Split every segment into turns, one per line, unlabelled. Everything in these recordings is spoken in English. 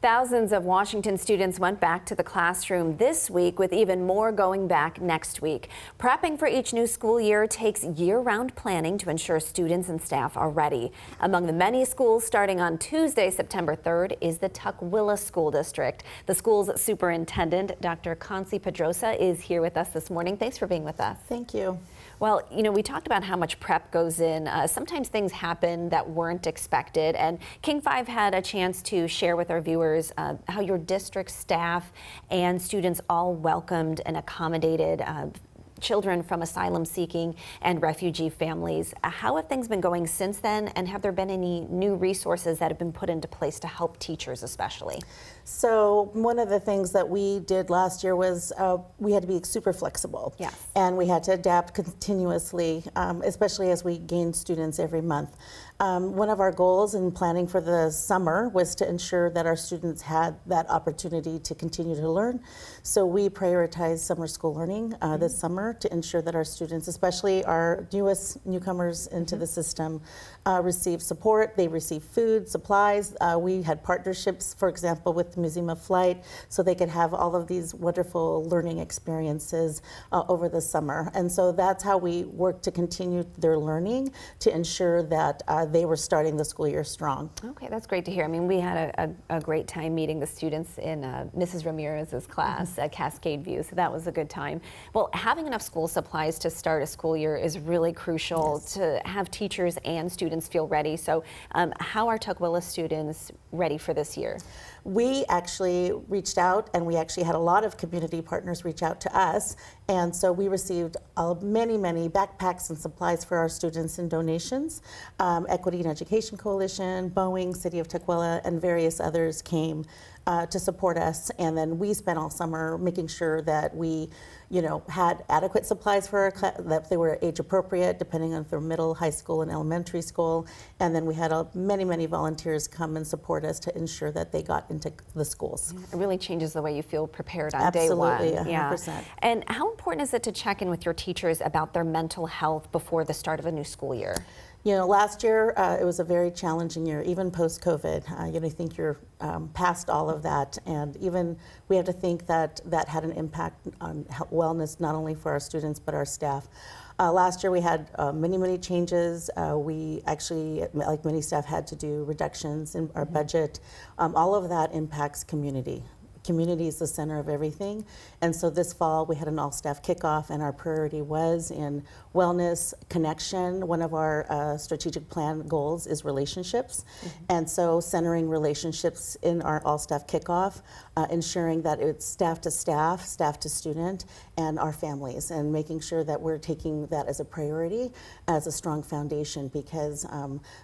Thousands of Washington students went back to the classroom this week, with even more going back next week. Prepping for each new school year takes year-round planning to ensure students and staff are ready. Among the many schools starting on Tuesday, September 3rd, is the Tukwila School District. The school's superintendent, Dr. Concy Pedrosa, is here with us this morning. Thanks for being with us.
Thank you.
Well, we talked about how much prep goes in. Sometimes things happen that weren't expected, and King 5 had a chance to share with our viewers how your district staff and students all welcomed and accommodated children from asylum-seeking and refugee families. How have things been going since then, and have there been any new resources that have been put into place to help teachers especially?
So one of the things that we did last year was we had to be super flexible.
Yes.
And we had to adapt continuously, especially as we gained students every month. One of our goals in planning for the summer was to ensure that our students had that opportunity to continue to learn. So we prioritized summer school learning this summer to ensure that our students, especially our newest newcomers into the system, receive support. They receive food, supplies. We had partnerships, for example, with the Museum of Flight, so they could have all of these wonderful learning experiences over the summer. And so that's how we worked to continue their learning, to ensure that they were starting the school year strong.
Okay, that's great to hear. I mean, we had a great time meeting the students in Mrs. Ramirez's class at Cascade View, so that was a good time. Well, having enough school supplies to start a school year is really crucial.
Yes.
To have teachers and students feel ready. So how are Tukwila students ready for this year?
We actually reached out, and we actually had a lot of community partners reach out to us, and so we received many backpacks and supplies for our students in donations. Equity and Education Coalition, Boeing, City of Tukwila, and various others came to support us, and then we spent all summer making sure that we had adequate supplies for our class, that they were age appropriate depending on if they're middle, high school, and elementary school. And then we had many volunteers come and support us to ensure that they got into the schools.
It really changes the way you feel prepared on
Absolutely,
day one.
100%.
Yeah. And how important is it to check in with your teachers about their mental health before the start of a new school year?
Last year it was a very challenging year, even post-COVID. I think you're past all of that, and even we have to think that that had an impact on wellness, not only for our students but our staff. Last year we had many changes. We actually, like many staff, had to do reductions in our budget. All of that impacts community. Community is the center of everything, and so this fall we had an all-staff kickoff, and our priority was in wellness, connection. One of our strategic plan goals is relationships, and so centering relationships in our all-staff kickoff, ensuring that it's staff to staff, staff to student, and our families, and making sure that we're taking that as a priority, as a strong foundation, because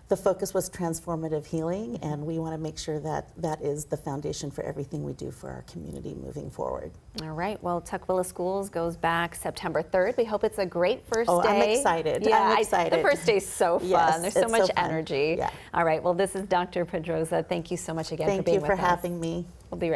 the focus was transformative healing, and we want to make sure that that is the foundation for everything we do for our community moving forward.
All right. Well, Tukwila Schools goes back September 3rd. We hope it's a great first day.
I'm excited.
Yeah,
I'm excited.
The first day is so fun.
Yes,
There's so much energy.
Yeah.
All right. Well, this is Dr. Pedrosa. Thank you so much again for being with us.
Thank you for having me.
We'll be right back.